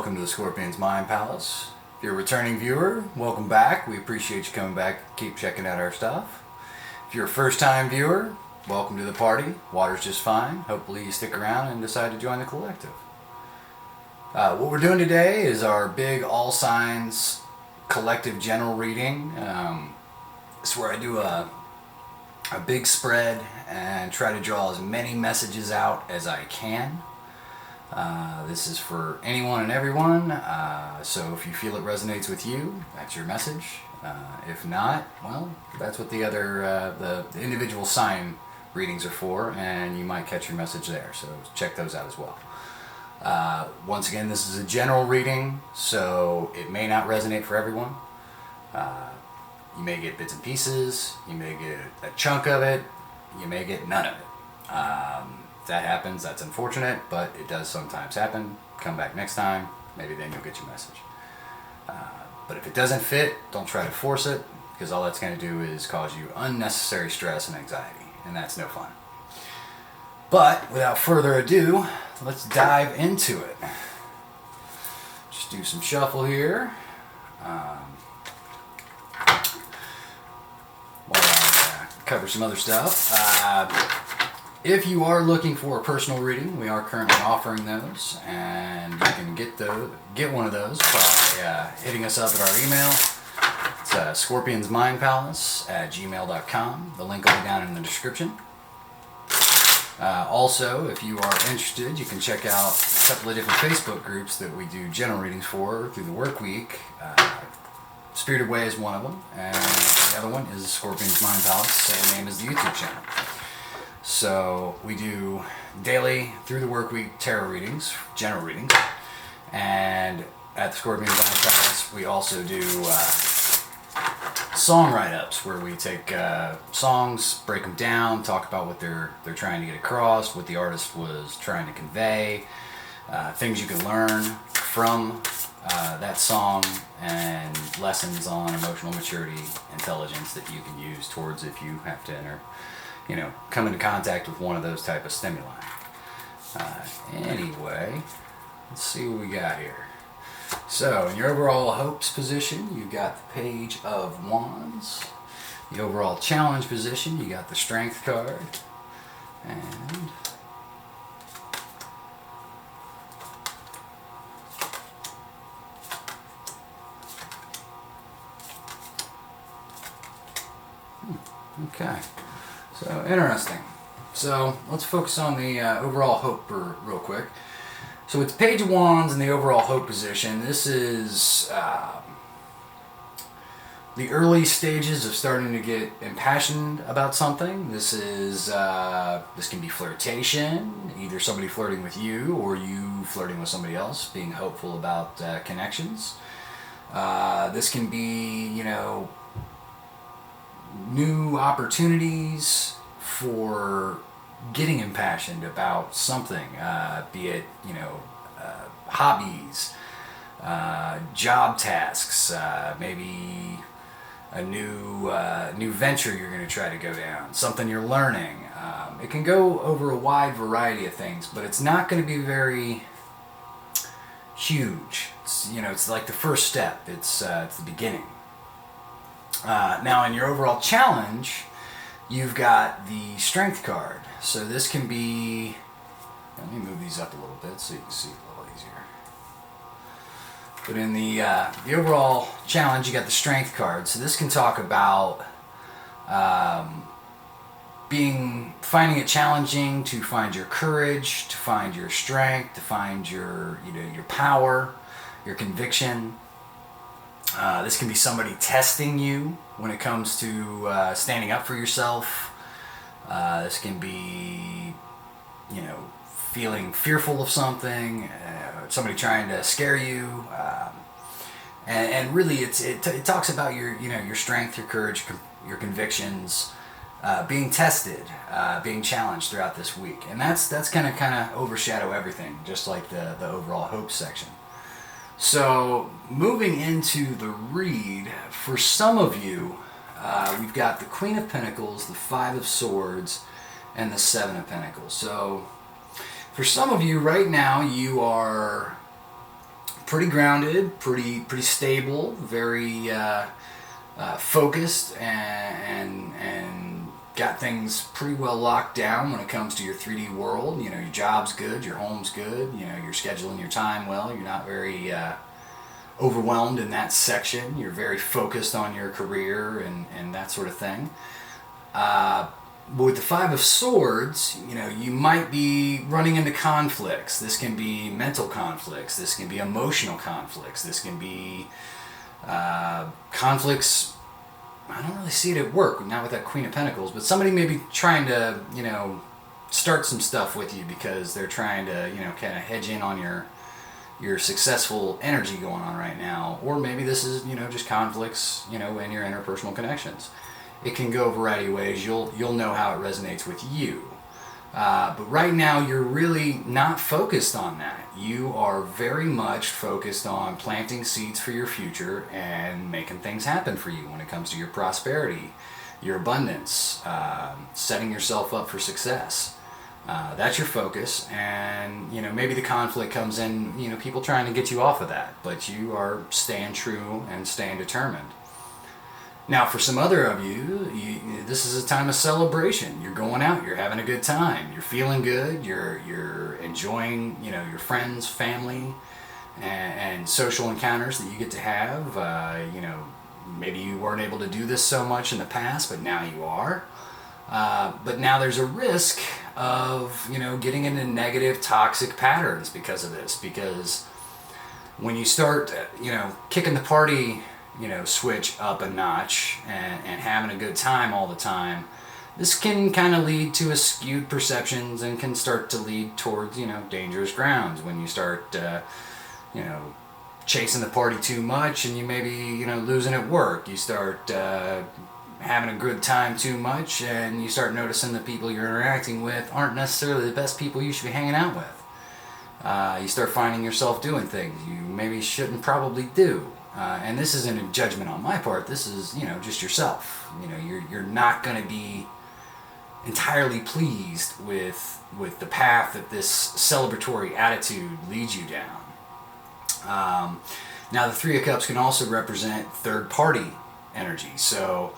welcome to the Scorpion's Mind Palace. If you're a returning viewer, welcome back. We appreciate you coming back. Keep checking out our stuff. If you're a first-time viewer, welcome to the party. Water's just fine. Hopefully you stick around and decide to join the collective. What we're doing today is our big all signs collective general reading. It's where I do a big spread and try to draw as many messages out as I can. This is for anyone and everyone, so if you feel it resonates with you, that's your message. If not, well, that's what the other the individual sign readings are for, and you might catch your message there, so check those out as well. Once again, this is a general reading, so it may not resonate for everyone. You may get bits and pieces, you may get a chunk of it, you may get none of it. If that happens, that's unfortunate, but it does sometimes happen. Come back next time, maybe then you'll get your message. But if it doesn't fit, don't try to force it, because all that's going to do is cause you unnecessary stress and anxiety, and that's no fun. But without further ado, let's dive into it. Just do some shuffle here. While I cover some other stuff. If you are looking for a personal reading, we are currently offering those, and you can get one of those by hitting us up at our email. It's scorpionsmindpalace@gmail.com. The link will be down in the description. Also, if you are interested, you can check out a couple of different Facebook groups that we do general readings for through the work week. Spirited Way is one of them, and the other one is Scorpion's Mind Palace, same name as the YouTube channel. So we do daily through the work week tarot readings, general readings, and at the Scorpion's Mind Palace we also do song write-ups where we take songs, break them down, talk about what they're trying to get across, what the artist was trying to convey, things you can learn from that song, and lessons on emotional maturity, intelligence that you can use towards if you have to come into contact with one of those type of stimuli. Anyway, let's see what we got here. So, in your overall hopes position, you got the Page of Wands. The overall challenge position, you got the Strength card. And okay. So, interesting. So, let's focus on the overall hope real quick. So, with the Page of Wands and the overall hope position, this is the early stages of starting to get impassioned about something. This can be flirtation, either somebody flirting with you or you flirting with somebody else, being hopeful about connections. This can be, new opportunities for getting impassioned about something, be it hobbies, job tasks, maybe a new venture you're going to try to go down, something you're learning. It can go over a wide variety of things, but it's not going to be very huge. It's like the first step. It's the beginning. Now, in your overall challenge, you've got the Strength card. So this can be... Let me move these up a little bit so you can see a little easier. But in the overall challenge, you got the Strength card. So this can talk about finding it challenging to find your courage, to find your strength, to find your power, your conviction. This can be somebody testing you when it comes to standing up for yourself. This can be, feeling fearful of something, somebody trying to scare you, and really, it talks about your strength, your courage, your convictions, being tested, being challenged throughout this week, and that's gonna kind of overshadow everything, just like the overall hope section. So, moving into the read, for some of you, we've got the Queen of Pentacles, the Five of Swords, and the Seven of Pentacles. So, for some of you right now, you are pretty grounded, pretty stable, very focused, and got things pretty well locked down when it comes to your 3D world. You know, your job's good, your home's good, you know, you're scheduling your time well, you're not very overwhelmed in that section, you're very focused on your career and that sort of thing. But with the Five of Swords, you know, you might be running into conflicts. This can be mental conflicts, this can be emotional conflicts, this can be conflicts. I don't really see it at work, not with that Queen of Pentacles, but somebody may be trying to, you know, start some stuff with you because they're trying to, you know, kind of hedge in on your successful energy going on right now. Or maybe this is, you know, just conflicts, you know, in your interpersonal connections. It can go a variety of ways. You'll know how it resonates with you. But right now, you're really not focused on that. You are very much focused on planting seeds for your future and making things happen for you when it comes to your prosperity, your abundance, setting yourself up for success. That's your focus, and you know, maybe the conflict comes in, you know, people trying to get you off of that, but you are staying true and staying determined. Now, for some other of you, this is a time of celebration. You're going out, you're having a good time, you're feeling good, you're enjoying, you know, your friends, family, and social encounters that you get to have. You know, maybe you weren't able to do this so much in the past, but now you are. But now there's a risk of, you know, getting into negative, toxic patterns because of this. Because when you start, you know, kicking the party, you know, switch up a notch and having a good time all the time, this can kind of lead to skewed perceptions and can start to lead towards, you know, dangerous grounds. When you start, you know, chasing the party too much and you maybe, you know, losing at work. You start having a good time too much and you start noticing the people you're interacting with aren't necessarily the best people you should be hanging out with. You start finding yourself doing things you maybe shouldn't probably do. And this isn't a judgment on my part. This is, you know, just yourself. You know, you're not going to be entirely pleased with the path that this celebratory attitude leads you down. Now, the Three of Cups can also represent third-party energy. So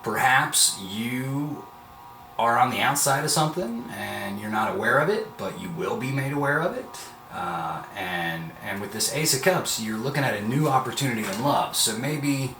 perhaps you are on the outside of something and you're not aware of it, but you will be made aware of it. And with this Ace of Cups, you're looking at a new opportunity in love. So maybe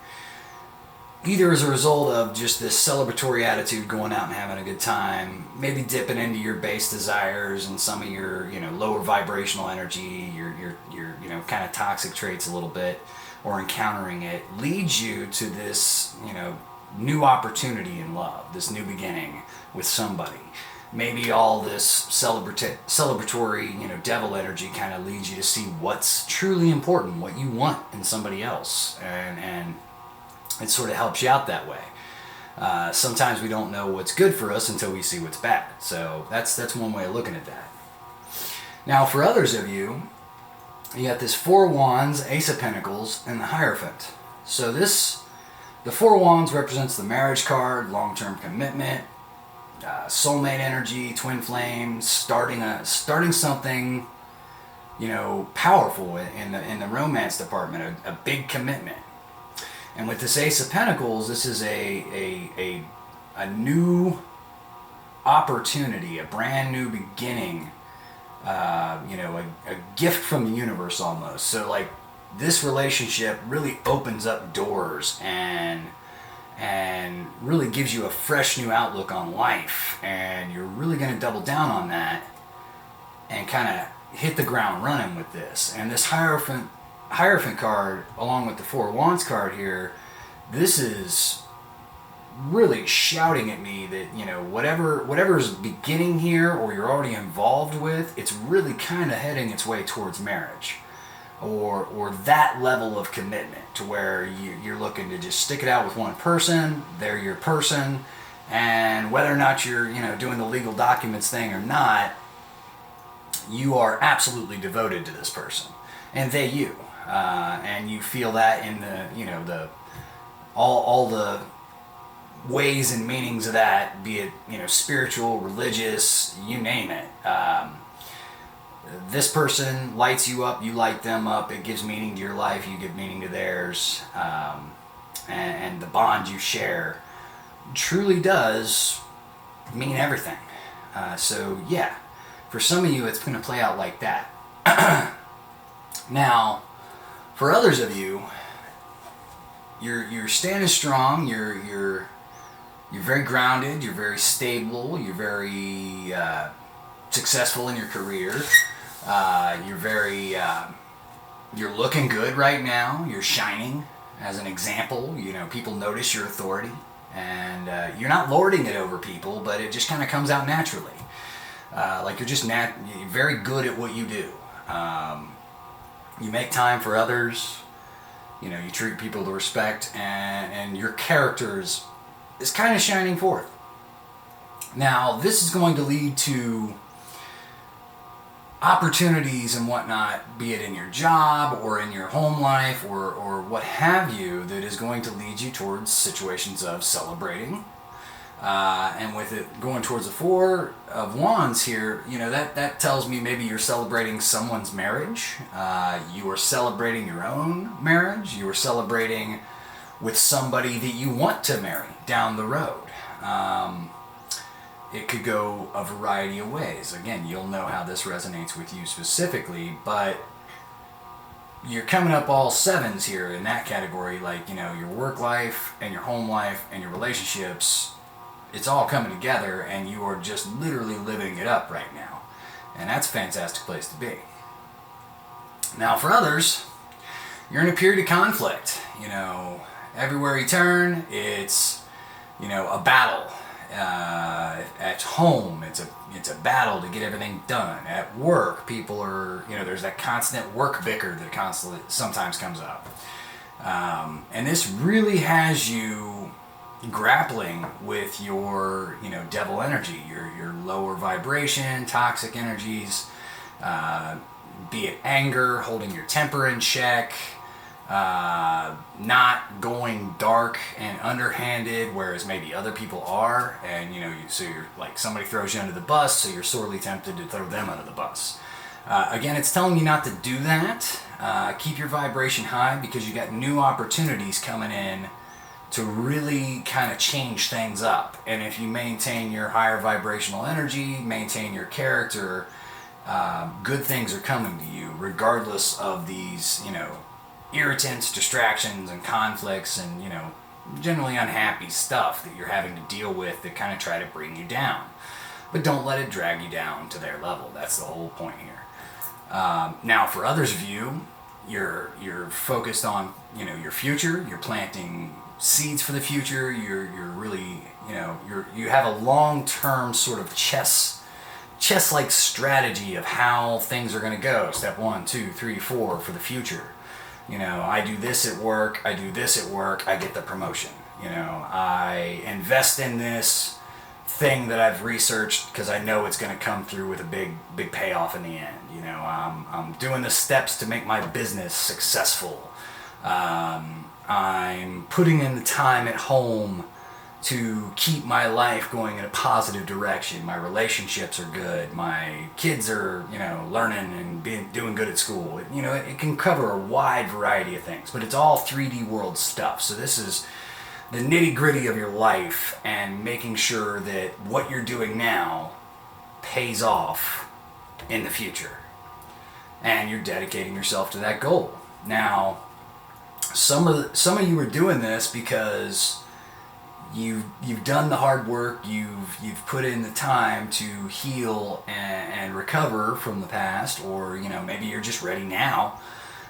either as a result of just this celebratory attitude, going out and having a good time, maybe dipping into your base desires and some of your, you know, lower vibrational energy, your you know, kind of toxic traits a little bit, or encountering it, leads you to this, you know, new opportunity in love, this new beginning with somebody. Maybe all this celebratory, you know, devil energy kind of leads you to see what's truly important, what you want in somebody else, and it sort of helps you out that way. Sometimes we don't know what's good for us until we see what's bad. So that's one way of looking at that. Now, for others of you, you got this Four of Wands, Ace of Pentacles, and the Hierophant. So the Four of Wands represents the marriage card, long-term commitment, soulmate energy, twin flames, starting something, you know, powerful in the romance department, a big commitment. And with this Ace of Pentacles, this is a new opportunity, a brand new beginning, you know, a gift from the universe almost. So like this relationship really opens up doors and really gives you a fresh new outlook on life, and you're really going to double down on that and kind of hit the ground running with this. And this Hierophant card, along with the Four of Wands card here, this is really shouting at me that, you know, whatever's beginning here or you're already involved with, it's really kind of heading its way towards marriage. Or that level of commitment to where you're looking to just stick it out with one person, they're your person, and whether or not you're, you know, doing the legal documents thing or not, you are absolutely devoted to this person, and they you, and you feel that in the, you know, the all the ways and meanings of that, be it, you know, spiritual, religious, you name it. this person lights you up, you light them up, it gives meaning to your life, you give meaning to theirs, and the bond you share truly does mean everything. So yeah, for some of you it's going to play out like that. Now, for others of you, you're standing strong, you're very grounded, you're very stable, you're very successful in your career, you're looking good right now, you're shining as an example, people notice your authority, and you're not lording it over people, but it just kind of comes out naturally. Like you're just you're very good at what you do. You make time for others, you treat people with respect, and your character is kind of shining forth. Now, this is going to lead to opportunities and whatnot, be it in your job or in your home life or what have you, that is going to lead you towards situations of celebrating. And with it going towards the Four of Wands here, that tells me maybe you're celebrating someone's marriage. You are celebrating your own marriage. You are celebrating with somebody that you want to marry down the road. It could go a variety of ways. Again, you'll know how this resonates with you specifically, but you're coming up all sevens here in that category, like, your work life and your home life and your relationships. It's all coming together, and you are just literally living it up right now. And that's a fantastic place to be. Now, for others, you're in a period of conflict. Everywhere you turn, it's, a battle. At home, it's a battle to get everything done. At work, people are, there's that constant work bicker that constantly sometimes comes up. And this really has you grappling with your, devil energy, your lower vibration, toxic energies, be it anger, holding your temper in check, not going dark and underhanded, whereas maybe other people are, and so you're like, somebody throws you under the bus, so you're sorely tempted to throw them under the bus. Again, it's telling you not to do that. Keep your vibration high, because you got new opportunities coming in to really kind of change things up. And if you maintain your higher vibrational energy, maintain your character, good things are coming to you, regardless of these, irritants, distractions, and conflicts, and, generally unhappy stuff that you're having to deal with that kind of try to bring you down. But don't let it drag you down to their level. That's the whole point here. Now, for others of you, you're focused on, your future. You're planting seeds for the future. You're really, you have a long-term sort of chess-like strategy of how things are going to go. Step 1, 2, 3, 4 for the future. I do this at work, I do this at work, I get the promotion. I invest in this thing that I've researched because I know it's going to come through with a big payoff in the end. I'm doing the steps to make my business successful. I'm putting in the time at home to keep my life going in a positive direction. My relationships are good. My kids are, learning and doing good at school. It can cover a wide variety of things, but it's all 3D world stuff. So this is the nitty-gritty of your life, and making sure that what you're doing now pays off in the future. And you're dedicating yourself to that goal. Now, some of you are doing this because you've done the hard work, you've put in the time to heal and recover from the past, or maybe you're just ready now,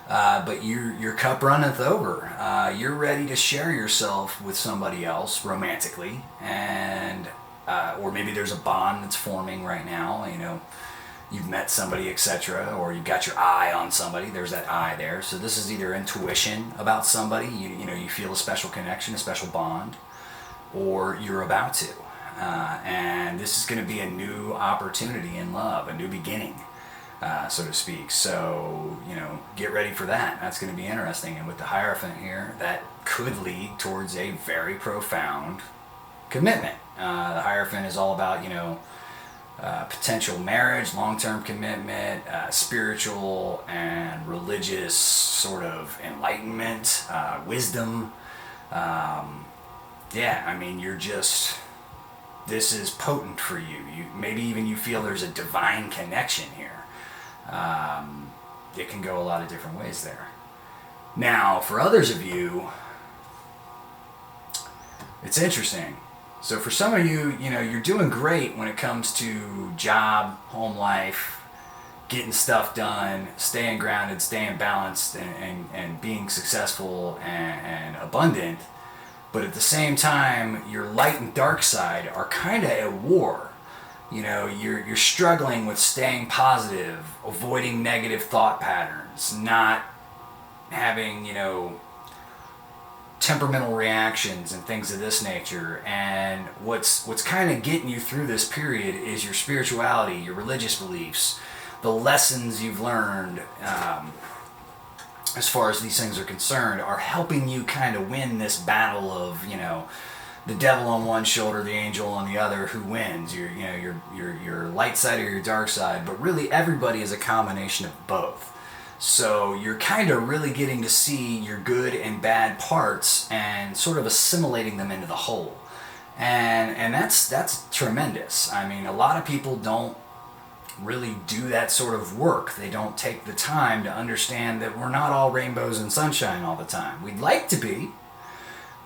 but your cup runneth over. You're ready to share yourself with somebody else romantically, and or maybe there's a bond that's forming right now. You've met somebody, etc., or you've got your eye on somebody. There's that eye there. So this is either intuition about somebody, you feel a special connection, a special bond, or you're about to. And this is going to be a new opportunity in love, a new beginning, so to speak. So, get ready for that. That's going to be interesting. And with the Hierophant here, that could lead towards a very profound commitment. The Hierophant is all about, potential marriage, long-term commitment, spiritual and religious sort of enlightenment, wisdom. Yeah, I mean, this is potent for you. Maybe even you feel there's a divine connection here. It can go a lot of different ways there. Now, for others of you, it's interesting. So for some of you, you're doing great when it comes to job, home life, getting stuff done, staying grounded, staying balanced, and being successful and abundant. But at the same time, your light and dark side are kind of at war. You're struggling with staying positive, avoiding negative thought patterns, not having, temperamental reactions and things of this nature. And what's kind of getting you through this period is your spirituality, your religious beliefs, the lessons you've learned as far as these things are concerned are helping you kind of win this battle of, the devil on one shoulder, the angel on the other. Who wins? Your light side or your dark side. But really, everybody is a combination of both. So you're kind of really getting to see your good and bad parts and sort of assimilating them into the whole. And that's tremendous. I mean, a lot of people don't really do that sort of work. They don't take the time to understand that we're not all rainbows and sunshine all the time. We'd like to be.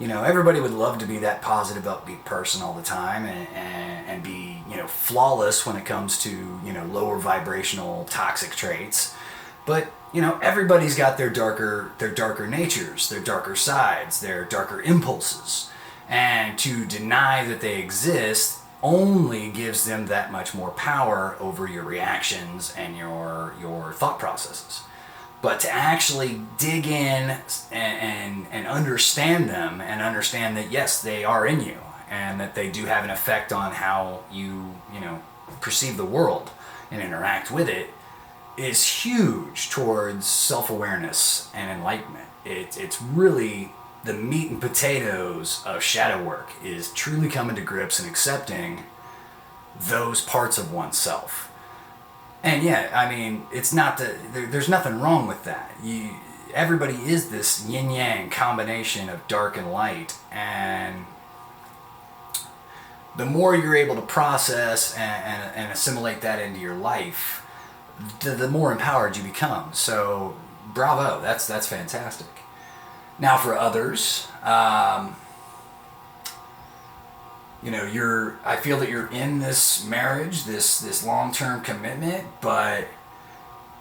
Everybody would love to be that positive, upbeat person all the time and be, flawless when it comes to, lower vibrational toxic traits. But, everybody's got their darker natures, their darker sides, their darker impulses. And to deny that they exist only gives them that much more power over your reactions and your thought processes. But to actually dig in and understand them and understand that, yes, they are in you and that they do have an effect on how you perceive the world and interact with it, is huge towards self-awareness and enlightenment. It's really the meat and potatoes of shadow work, is truly coming to grips and accepting those parts of oneself. And yeah, I mean, it's not there's nothing wrong with that. Everybody is this yin-yang combination of dark and light, and the more you're able to process and assimilate that into your life, the more empowered you become. So, bravo, that's fantastic. Now, for others, I feel that you're in this marriage, this long-term commitment, but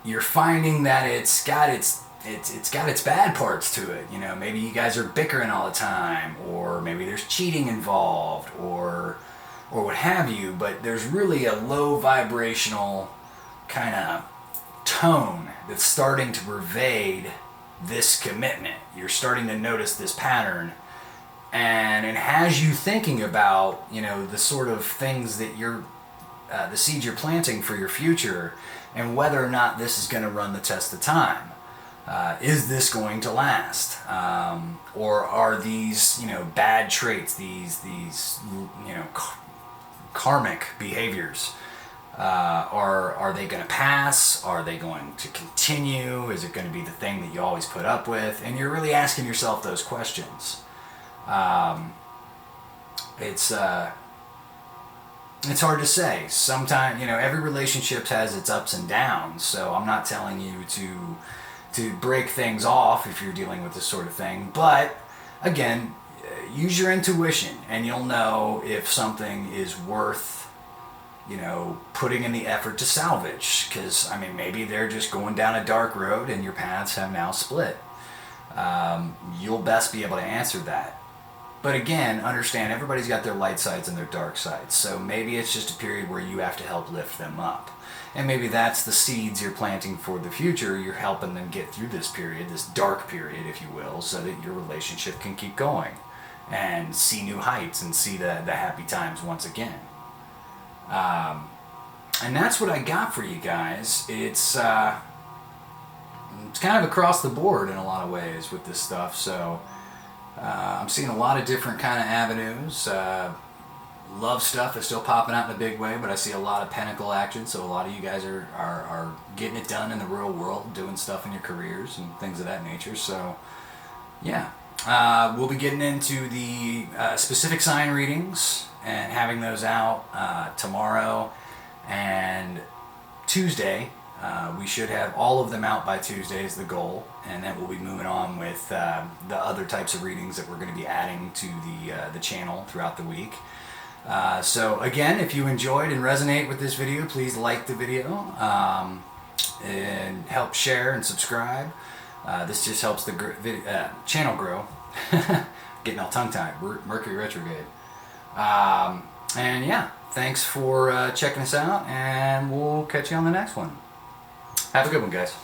you're finding that it's got its bad parts to it. Maybe you guys are bickering all the time, or maybe there's cheating involved, or what have you. But there's really a low vibrational kind of tone that's starting to pervade this commitment. You're starting to notice this pattern, and it has you thinking about the sort of things that the seeds you're planting for your future, and whether or not this is going to run the test of time. Is this going to last, or are these bad traits, these karmic behaviors? Are they going to pass? Are they going to continue? Is it going to be the thing that you always put up with? And you're really asking yourself those questions. It's hard to say. Sometimes, every relationship has its ups and downs. So I'm not telling you to break things off if you're dealing with this sort of thing. But again, use your intuition, and you'll know if something is worth putting in the effort to salvage. Because, maybe they're just going down a dark road and your paths have now split. You'll best be able to answer that. But again, understand everybody's got their light sides and their dark sides. So maybe it's just a period where you have to help lift them up. And maybe that's the seeds you're planting for the future. You're helping them get through this period, this dark period, if you will, so that your relationship can keep going and see new heights and see the happy times once again. And that's what I got for you guys. It's kind of across the board in a lot of ways with this stuff. So I'm seeing a lot of different kind of avenues. love stuff is still popping out in a big way, but I see a lot of Pinnacle action, so a lot of you guys are getting it done in the real world, doing stuff in your careers and things of that nature. So yeah, we'll be getting into the specific sign readings and having those out tomorrow and Tuesday. We should have all of them out by Tuesday is the goal, and then we'll be moving on with the other types of readings that we're going to be adding to the channel throughout the week. So again, if you enjoyed and resonate with this video, please like the video and help share and subscribe. This just helps the channel grow. Getting all tongue-tied. Mercury retrograde. And yeah, thanks for checking us out, and we'll catch you on the next one. Have a good one, guys.